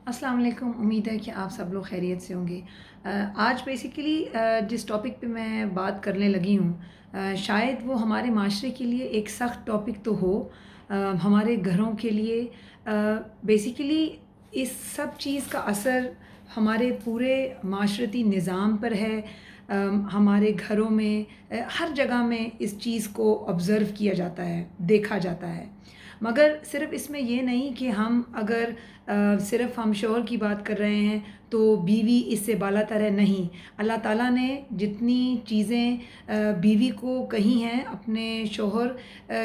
अस्सलाम वालेकुम। उम्मीद है कि आप सब लोग खैरियत से होंगे। आज बेसिकली जिस टॉपिक पे मैं बात करने लगी हूँ, शायद वो हमारे माशरे के लिए एक सख्त टॉपिक तो हो, हमारे घरों के लिए बेसिकली इस सब चीज़ का असर हमारे पूरे माशरती निज़ाम पर है। हमारे घरों में हर जगह में इस चीज़ को ऑब्ज़र्व किया जाता है, देखा जाता है। मगर सिर्फ़ इसमें ये नहीं कि हम अगर सिर्फ़ हम शौहर की बात कर रहे हैं तो बीवी इससे बालातर है, नहीं। अल्लाह ताला ने जितनी चीज़ें बीवी को कही हैं अपने शौहर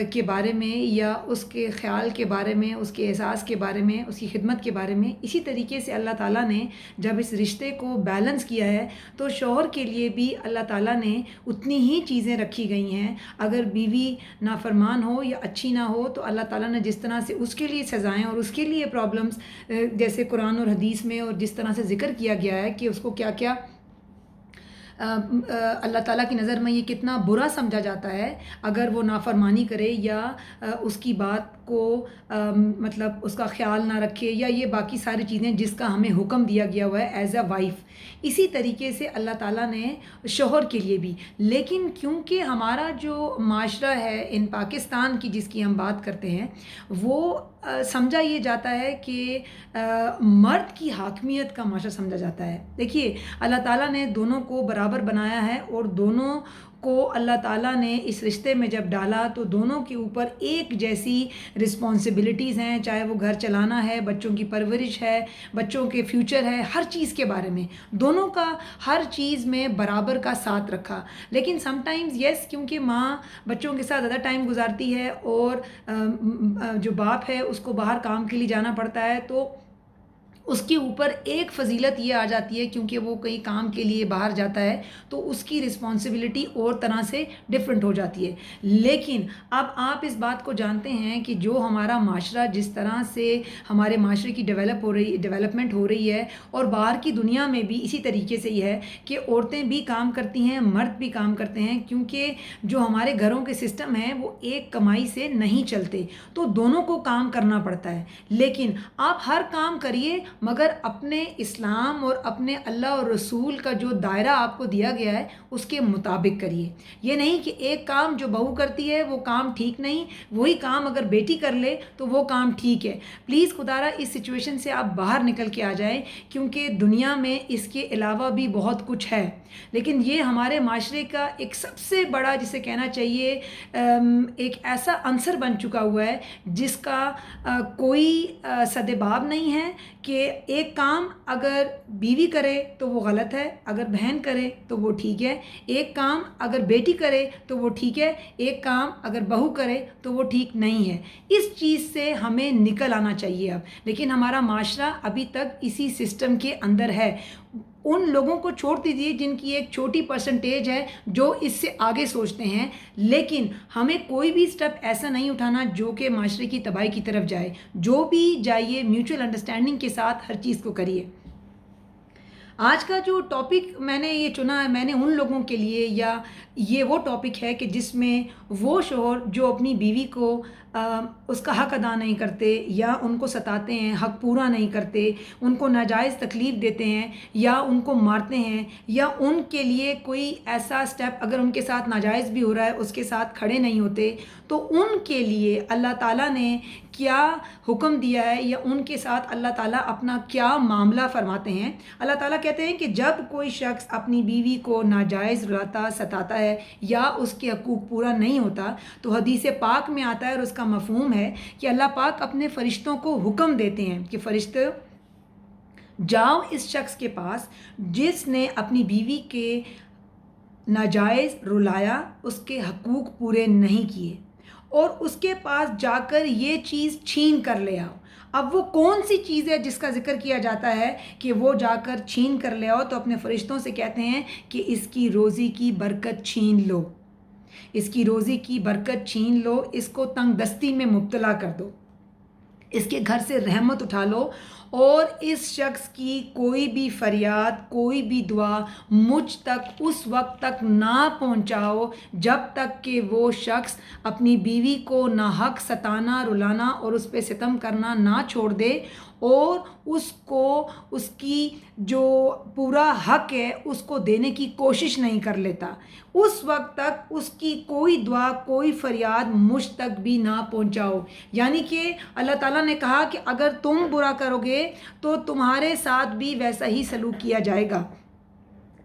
के बारे में या उसके ख़्याल के बारे में, उसके एहसास के बारे में, उसकी खिदमत के बारे में, इसी तरीके से अल्लाह ताला ने जब इस रिश्ते को बैलेंस किया है तो शौहर के लिए भी अल्लाह ताला ने उतनी ही चीज़ें रखी गई हैं। अगर बीवी नाफरमान हो या अच्छी ना हो तो अल्लाह ताला ने जिस तरह से उसके लिए सज़ाएँ और उसके लिए प्रॉब्लम्स जैसे कुरान और हदीस में और जिस तरह से ज़िक्र किया गया है कि उसको क्या क्या अल्लाह ताला की नज़र में ये कितना बुरा समझा जाता है अगर वो नाफरमानी करे या उसकी बात को मतलब उसका ख़्याल ना रखे या ये बाकी सारी चीज़ें जिसका हमें हुक्म दिया गया हुआ है एज़ अ वाइफ़। इसी तरीके से अल्लाह ताला ने शौहर के लिए भी, लेकिन क्योंकि हमारा जो माशरा है इन पाकिस्तान की जिसकी हम बात करते हैं वो समझा ये जाता है कि मर्द की हाकमियत का माशरा समझा जाता है। देखिए, अल्लाह ताला ने दोनों को बराबर बनाया है और दोनों को अल्लाह ताला ने इस रिश्ते में जब डाला तो दोनों के ऊपर एक जैसी रिस्पॉन्सिबिलिटीज़ हैं, चाहे वो घर चलाना है, बच्चों की परवरिश है, बच्चों के फ्यूचर है, हर चीज़ के बारे में दोनों का हर चीज़ में बराबर का साथ रखा। लेकिन समटाइम्स येस, क्योंकि माँ बच्चों के साथ ज़्यादा टाइम गुजारती है और जो बाप है उसको बाहर काम के लिए जाना पड़ता है तो उसके ऊपर एक फ़जीलत ये आ जाती है क्योंकि वो कहीं काम के लिए बाहर जाता है तो उसकी रिस्पॉन्सिबिलिटी और तरह से डिफरेंट हो जाती है। लेकिन अब आप इस बात को जानते हैं कि जो हमारा माशरा जिस तरह से हमारे माशरे की डेवलपमेंट हो रही है और बाहर की दुनिया में भी इसी तरीके से ही है कि औरतें भी काम करती हैं, मर्द भी काम करते हैं, क्योंकि जो हमारे घरों के सिस्टम हैं वो एक कमाई से नहीं चलते, तो दोनों को काम करना पड़ता है। लेकिन आप हर काम करिए मगर अपने इस्लाम और अपने अल्लाह और रसूल का जो दायरा आपको दिया गया है उसके मुताबिक करिए। ये नहीं कि एक काम जो बहू करती है वो काम ठीक नहीं, वही काम अगर बेटी कर ले तो वो काम ठीक है। प्लीज़ खुदारा इस सिचुएशन से आप बाहर निकल के आ जाएं, क्योंकि दुनिया में इसके अलावा भी बहुत कुछ है। लेकिन ये हमारे माशरे का एक सबसे बड़ा, जिसे कहना चाहिए एक ऐसा अंसर बन चुका हुआ है जिसका कोई सदेबाब नहीं है कि एक काम अगर बीवी करे तो वो गलत है, अगर बहन करे तो वो ठीक है, एक काम अगर बेटी करे तो वो ठीक है, एक काम अगर बहू करे तो वो ठीक नहीं है। इस चीज़ से हमें निकल आना चाहिए अब। लेकिन हमारा माशरा अभी तक इसी सिस्टम के अंदर है। उन लोगों को छोड़ दीजिए जिनकी एक छोटी परसेंटेज है जो इससे आगे सोचते हैं, लेकिन हमें कोई भी स्टेप ऐसा नहीं उठाना जो कि माशरे की तबाही की तरफ जाए। जो भी जाइए म्यूचुअल अंडरस्टैंडिंग के साथ हर चीज़ को करिए। आज का जो टॉपिक मैंने ये चुना है, मैंने उन लोगों के लिए, या ये वो टॉपिक है कि जिसमें वो शौहर जो अपनी बीवी को उसका हक अदा नहीं करते या उनको सताते हैं, हक पूरा नहीं करते, उनको नाजायज़ तकलीफ़ देते हैं या उनको मारते हैं या उनके लिए कोई ऐसा स्टेप अगर उनके साथ नाजायज़ भी हो रहा है उसके साथ खड़े नहीं होते, तो उनके लिए अल्लाह ताला ने क्या हुक्म दिया है या उनके साथ अल्लाह ताला अपना क्या मामला फरमाते हैं। अल्लाह ताला कहते हैं कि जब कोई शख्स अपनी बीवी को नाजायज़ रुलाता, सताता है या उसके हकूक़ पूरा नहीं होता, तो हदीस पाक में आता है और उसका मफ़हूम है कि अल्लाह पाक अपने फ़रिश्तों को हुक्म देते हैं कि फ़रिश्ते जाओ इस शख्स के पास जिसने अपनी बीवी के नाजायज़ रुलाया, उसके हकूक़ पूरे नहीं किए, और उसके पास जाकर ये चीज़ छीन कर ले आओ। अब वो कौन सी चीज़ है जिसका ज़िक्र किया जाता है कि वो जाकर छीन कर ले आओ, तो अपने फ़रिश्तों से कहते हैं कि इसकी रोज़ी की बरकत छीन लो, इसकी रोज़ी की बरकत छीन लो, इसको तंग दस्ती में मुब्तला कर दो, इसके घर से रहमत उठा लो اور اس شخص کی کوئی بھی فریاد، کوئی بھی دعا مجھ تک اس وقت تک نہ پہنچاؤ جب تک کہ وہ شخص اپنی بیوی کو ناحق ستانا، رلانا اور اس پہ ستم کرنا نہ چھوڑ دے، اور اس کو اس کی جو پورا حق ہے اس کو دینے کی کوشش نہیں کر لیتا، اس وقت تک اس کی کوئی دعا، کوئی فریاد مجھ تک بھی نہ پہنچاؤ۔ یعنی کہ اللہ تعالیٰ نے کہا کہ اگر تم برا کرو گے تو تمہارے ساتھ بھی ویسا ہی سلوک کیا جائے گا۔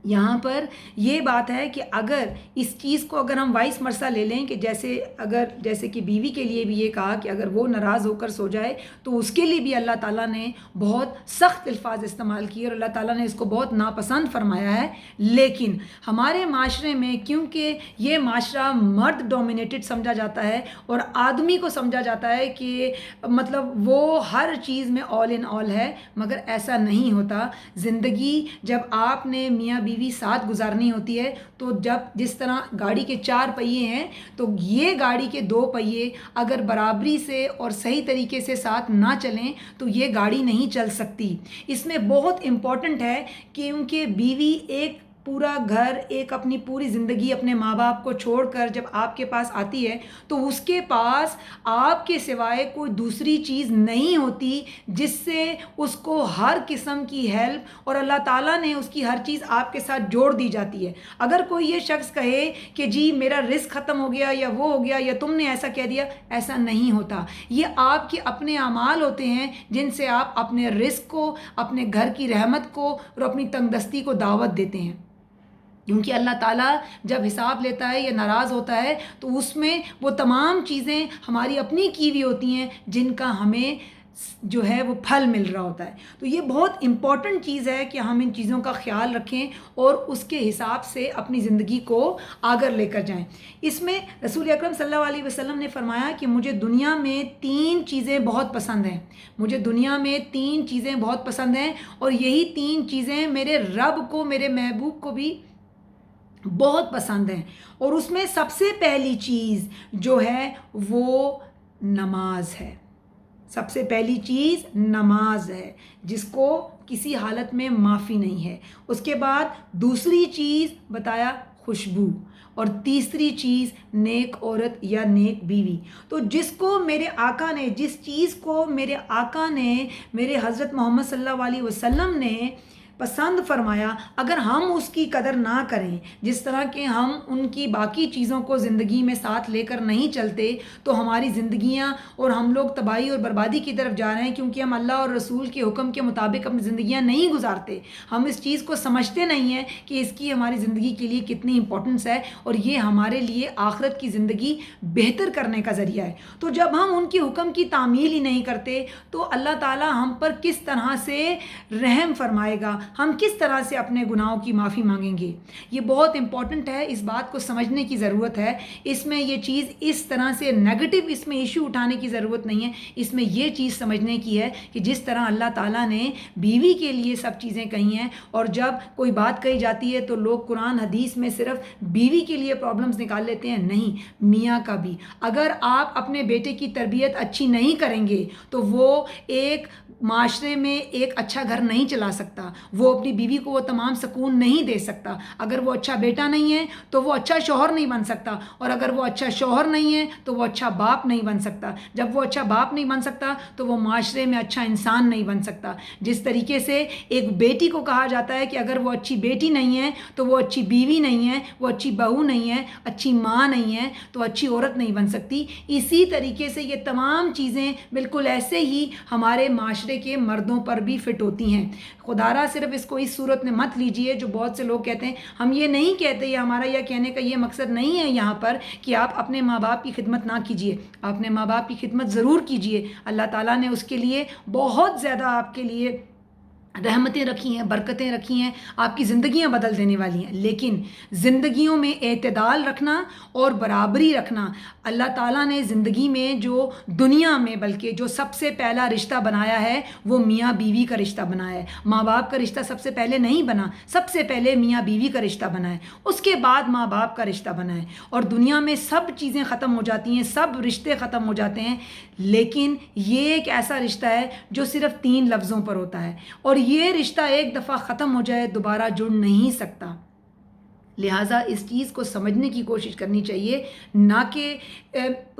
یہاں پر یہ بات ہے کہ اگر اس چیز کو اگر ہم وائس مرسہ لے لیں کہ جیسے کہ بیوی کے لیے بھی یہ کہا کہ اگر وہ ناراض ہو کر سو جائے تو اس کے لیے بھی اللہ تعالیٰ نے بہت سخت الفاظ استعمال کیے اور اللہ تعالیٰ نے اس کو بہت ناپسند فرمایا ہے۔ لیکن ہمارے معاشرے میں کیونکہ یہ معاشرہ مرد ڈومینیٹڈ سمجھا جاتا ہے اور آدمی کو سمجھا جاتا ہے کہ مطلب وہ ہر چیز میں آل ان آل ہے، مگر ایسا نہیں ہوتا۔ زندگی جب آپ نے میاں بیوی ساتھ گزارنی ہوتی ہے تو جس طرح گاڑی کے 4 پہیے ہیں تو یہ گاڑی کے 2 پہیے اگر برابری سے اور صحیح طریقے سے ساتھ نہ چلیں تو یہ گاڑی نہیں چل سکتی۔ اس میں بہت امپورٹنٹ ہے کیونکہ بیوی ایک پورا گھر، ایک اپنی پوری زندگی اپنے ماں باپ کو چھوڑ کر جب آپ کے پاس آتی ہے تو اس کے پاس آپ کے سوائے کوئی دوسری چیز نہیں ہوتی جس سے اس کو ہر قسم کی ہیلپ، اور اللہ تعالیٰ نے اس کی ہر چیز آپ کے ساتھ جوڑ دی جاتی ہے۔ اگر کوئی یہ شخص کہے کہ جی میرا رزق ختم ہو گیا یا وہ ہو گیا یا تم نے ایسا کہہ دیا، ایسا نہیں ہوتا۔ یہ آپ کے اپنے اعمال ہوتے ہیں جن سے آپ اپنے رزق کو، اپنے گھر کی رحمت کو اور اپنی تنگ دستی کو دعوت دیتے ہیں، کیونکہ اللہ تعالیٰ جب حساب لیتا ہے یا ناراض ہوتا ہے تو اس میں وہ تمام چیزیں ہماری اپنی کی ہوئی ہوتی ہیں جن کا ہمیں جو ہے وہ پھل مل رہا ہوتا ہے۔ تو یہ بہت امپورٹنٹ چیز ہے کہ ہم ان چیزوں کا خیال رکھیں اور اس کے حساب سے اپنی زندگی کو آگے لے کر جائیں۔ اس میں رسول اکرم صلی اللہ علیہ وسلم نے فرمایا کہ مجھے دنیا میں 3 چیزیں بہت پسند ہیں، مجھے دنیا میں 3 چیزیں بہت پسند ہیں، اور یہی 3 چیزیں میرے رب کو، میرے محبوب کو بھی بہت پسند ہیں، اور اس میں سب سے پہلی چیز جو ہے وہ نماز ہے۔ سب سے پہلی چیز نماز ہے جس کو کسی حالت میں معافی نہیں ہے۔ اس کے بعد دوسری چیز بتایا خوشبو، اور تیسری چیز نیک عورت یا نیک بیوی۔ تو جس کو میرے آقا نے، جس چیز کو میرے آقا نے، میرے حضرت محمد صلی اللہ علیہ وسلم نے پسند فرمایا، اگر ہم اس کی قدر نہ کریں، جس طرح کہ ہم ان کی باقی چیزوں کو زندگی میں ساتھ لے کر نہیں چلتے، تو ہماری زندگیاں اور ہم لوگ تباہی اور بربادی کی طرف جا رہے ہیں، کیونکہ ہم اللہ اور رسول کے حکم کے مطابق اپنی زندگیاں نہیں گزارتے۔ ہم اس چیز کو سمجھتے نہیں ہیں کہ اس کی ہماری زندگی کے لیے کتنی امپورٹنس ہے، اور یہ ہمارے لیے آخرت کی زندگی بہتر کرنے کا ذریعہ ہے۔ تو جب ہم ان کے حکم کی تعمیل ہی نہیں کرتے تو اللہ تعالیٰ ہم پر کس طرح سے رحم فرمائے گا، ہم کس طرح سے اپنے گناہوں کی معافی مانگیں گے؟ یہ بہت امپورٹنٹ ہے، اس بات کو سمجھنے کی ضرورت ہے۔ اس میں یہ چیز اس طرح سے نیگیٹو اس میں ایشو اٹھانے کی ضرورت نہیں ہے، اس میں یہ چیز سمجھنے کی ہے کہ جس طرح اللہ تعالیٰ نے بیوی کے لیے سب چیزیں کہی ہیں، اور جب کوئی بات کہی جاتی ہے تو لوگ قرآن حدیث میں صرف بیوی کے لیے پرابلمز نکال لیتے ہیں، نہیں، میاں کا بھی۔ اگر آپ اپنے بیٹے کی تربیت اچھی نہیں کریں گے تو وہ ایک معاشرے میں ایک اچھا گھر نہیں چلا سکتا، وہ اپنی بیوی کو وہ تمام سکون نہیں دے سکتا۔ اگر وہ اچھا بیٹا نہیں ہے تو وہ اچھا شوہر نہیں بن سکتا، اور اگر وہ اچھا شوہر نہیں ہے تو وہ اچھا باپ نہیں بن سکتا۔ جب وہ اچھا باپ نہیں بن سکتا تو وہ معاشرے میں اچھا انسان نہیں بن سکتا۔ جس طریقے سے ایک بیٹی کو کہا جاتا ہے کہ اگر وہ اچھی بیٹی نہیں ہے تو وہ اچھی بیوی نہیں ہے، وہ اچھی بہو نہیں ہے، اچھی ماں نہیں ہے، تو اچھی عورت نہیں بن سکتی۔ اسی طریقے سے یہ تمام چیزیں بالکل ایسے ہی ہمارے معاشرے کے مردوں پر بھی فٹ ہوتی ہیں۔ خدا را صرف اس کو اس صورت میں مت لیجئے جو بہت سے لوگ کہتے ہیں۔ ہم یہ نہیں کہتے، یہ ہمارا یہ کہنے کا یہ مقصد نہیں ہے یہاں پر کہ آپ اپنے ماں باپ کی خدمت نہ کیجئے، آپ اپنے ماں باپ کی خدمت ضرور کیجئے۔ اللہ تعالیٰ نے اس کے لیے بہت زیادہ آپ کے لیے रहमतें रखी हैं, बरकतें रखी हैं, आपकी ज़िंदगियां बदल देने वाली हैं। लेकिन ज़िंदगियों में एतदाल रखना और बराबरी रखना, अल्लाह ताला ने ज़िंदगी में जो दुनिया में बल्कि जो सबसे पहला रिश्ता बनाया है वो मियाँ बीवी का रिश्ता बनाया है। माँ बाप का रिश्ता सबसे पहले नहीं बना, सबसे पहले मियाँ बीवी का रिश्ता बना है, उसके बाद माँ बाप का रिश्ता बना है। और दुनिया में सब चीज़ें ख़त्म हो जाती हैं, सब रिश्ते ख़त्म हो जाते हैं, लेकिन ये एक ऐसा रिश्ता है जो सिर्फ 3 लफ्ज़ों पर होता है, और ये रिश्ता एक दफ़ा ख़त्म हो जाए दोबारा जुड़ नहीं सकता। लिहाजा इस चीज़ को समझने की कोशिश करनी चाहिए, ना कि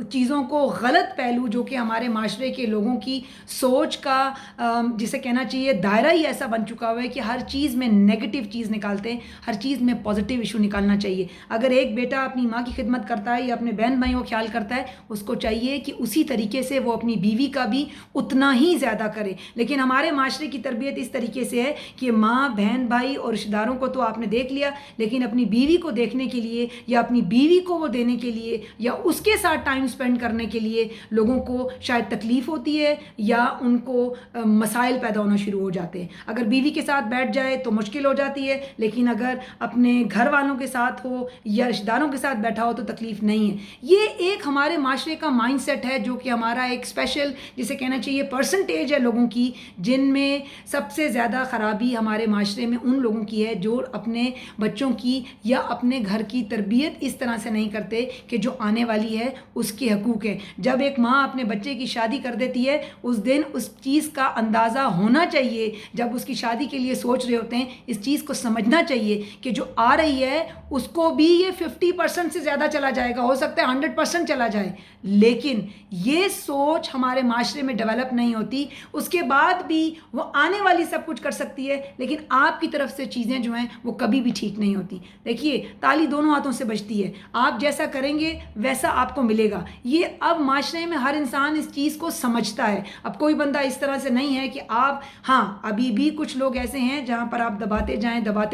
चीज़ों को गलत पहलू जो कि हमारे माशरे के लोगों की सोच का जिसे कहना चाहिए दायरा ही ऐसा बन चुका हुआ है कि हर चीज़ में नेगेटिव चीज़ निकालते हैं, हर चीज़ में पॉजिटिव इशू निकालना चाहिए। अगर एक बेटा अपनी माँ की खिदमत करता है या अपने बहन भाइयों का ख्याल करता है, उसको चाहिए कि उसी तरीके से वो अपनी बीवी का भी उतना ही ज़्यादा करे। लेकिन हमारे माशरे की तरबियत इस तरीके से है कि माँ, बहन, भाई और रिश्तेदारों को तो आपने देख लिया, लेकिन अपनी बीवी को देखने के लिए या अपनी बीवी को वो देने के लिए या उसके साथ टाइम स्पेंड करने के लिए लोगों को शायद तकलीफ़ होती है या उनको मसाइल पैदा होना शुरू हो जाते हैं। अगर बीवी के साथ बैठ जाए तो मुश्किल हो जाती है, लेकिन अगर अपने घर वालों के साथ हो या रिश्तेदारों के साथ बैठा हो तो तकलीफ़ नहीं है। ये एक हमारे माशरे का माइंडसेट है जो कि हमारा एक स्पेशल जिसे कहना चाहिए परसेंटेज है लोगों की, जिनमें सबसे ज़्यादा ख़राबी हमारे माशरे में उन लोगों की है जो अपने बच्चों की या अपने घर की तरबियत इस तरह से नहीं करते कि जो आने वाली है उसके हकूक़ है। जब एक माँ अपने बच्चे की शादी कर देती है उस दिन उस चीज़ का अंदाज़ा होना चाहिए, जब उसकी शादी के लिए सोच रहे होते हैं इस चीज़ को समझना चाहिए कि जो आ रही है उसको भी ये 50% से ज़्यादा चला जाएगा, हो सकता है 100% चला जाए, लेकिन ये सोच हमारे माशरे में डेवलप नहीं होती। उसके बाद भी वो आने वाली सब कुछ कर सकती है, लेकिन आपकी तरफ से चीज़ें जो हैं वो कभी भी ठीक नहीं होती। देखिए, ताली दोनों हाथों से बजती है, आप जैसा करेंगे वैसा आपको मिलेगा। ये अब माशरे में हर इंसान इस चीज़ को समझता है। अब कोई बंदा इस तरह से नहीं है कि आप, हाँ अभी भी कुछ लोग ऐसे हैं जहाँ पर आप दबाते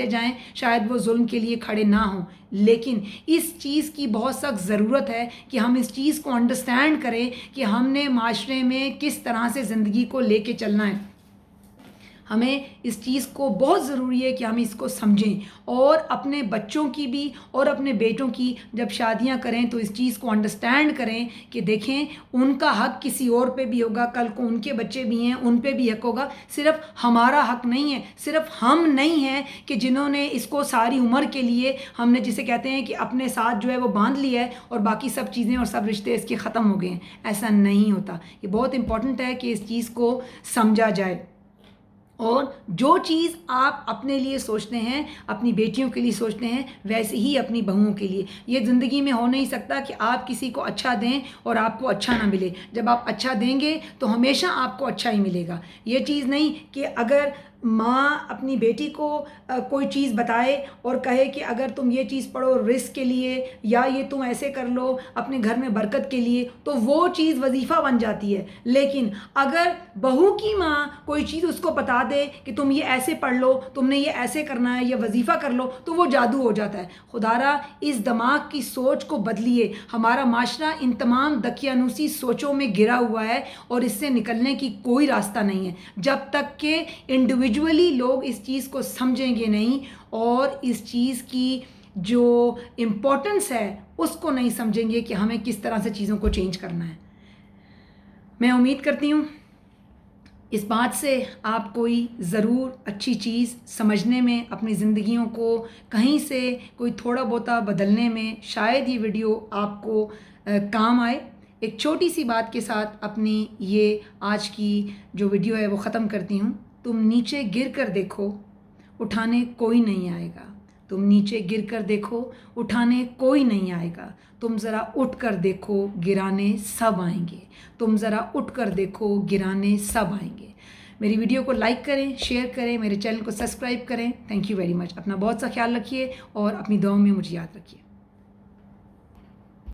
जाएं, शायद वो जुल्म के लिए खड़े ना हों, लेकिन इस चीज़ की बहुत सख्त ज़रूरत है कि हम इस चीज़ को अंडरस्टैंड करें कि हमने माशरे में किस तरह से ज़िंदगी को लेके चलना है। हमें इस चीज़ को बहुत ज़रूरी है कि हम इसको समझें और अपने बच्चों की भी और अपने बेटों की जब शादियां करें तो इस चीज़ को अंडरस्टैंड करें कि देखें उनका हक किसी और पे भी होगा, कल को उनके बच्चे भी हैं, उन पे भी हक होगा। सिर्फ हमारा हक नहीं है, सिर्फ हम नहीं हैं कि जिन्होंने इसको सारी उम्र के लिए हमने जिसे कहते हैं कि अपने साथ जो है वो बांध लिया है और बाकी सब चीज़ें और सब रिश्ते इसके ख़त्म हो गए हैं। ऐसा नहीं होता। ये बहुत इंपॉर्टेंट है कि इस चीज़ को समझा जाए, और जो चीज़ आप अपने लिए सोचते हैं, अपनी बेटियों के लिए सोचते हैं, वैसे ही अपनी बहुओं के लिए। ये ज़िंदगी में हो नहीं सकता कि आप किसी को अच्छा दें और आपको अच्छा ना मिले। जब आप अच्छा देंगे तो हमेशा आपको अच्छा ही मिलेगा। ये चीज़ नहीं कि अगर माँ अपनी बेटी को कोई चीज़ बताए और कहे कि अगर तुम ये चीज़ पढ़ो रिस्क के लिए या ये तुम ऐसे कर लो अपने घर में बरकत के लिए, तो वो चीज़ वजीफ़ा बन जाती है। लेकिन अगर बहू की माँ कोई चीज़ उसको बता दे कि तुम ये ऐसे पढ़ लो, तुमने ये ऐसे करना है, या वजीफ़ा कर लो, तो वो जादू हो जाता है। खुदारा इस दिमाग की सोच को बदलिए। हमारा माशरा इन तमाम दकियानूसी सोचों में गिरा हुआ है और इससे निकलने की कोई रास्ता नहीं है जब तक कि इंडिविजुअली लोग इस चीज़ को समझेंगे नहीं और इस चीज़ की जो इम्पोर्टेंस है उसको नहीं समझेंगे कि हमें किस तरह से चीज़ों को चेंज करना है। मैं उम्मीद करती हूँ इस बात से आप कोई ज़रूर अच्छी चीज़ समझने में, अपनी ज़िंदगियों को कहीं से कोई थोड़ा बहुता बदलने में शायद ये वीडियो आपको काम आए। एक छोटी सी बात के साथ अपनी ये आज की जो वीडियो है वो ख़त्म करती हूँ। तुम नीचे गिर कर देखो, उठाने कोई नहीं आएगा। तुम नीचे गिर कर देखो, उठाने कोई नहीं आएगा। तुम ज़रा उठ कर देखो, गिराने सब आएंगे। तुम ज़रा उठ कर देखो, गिराने सब आएंगे। मेरी वीडियो को लाइक करें, शेयर करें, मेरे चैनल को सब्सक्राइब करें। Thank you very much. अपना बहुत सा ख्याल रखिए और अपनी दुआओं में मुझे याद रखिए।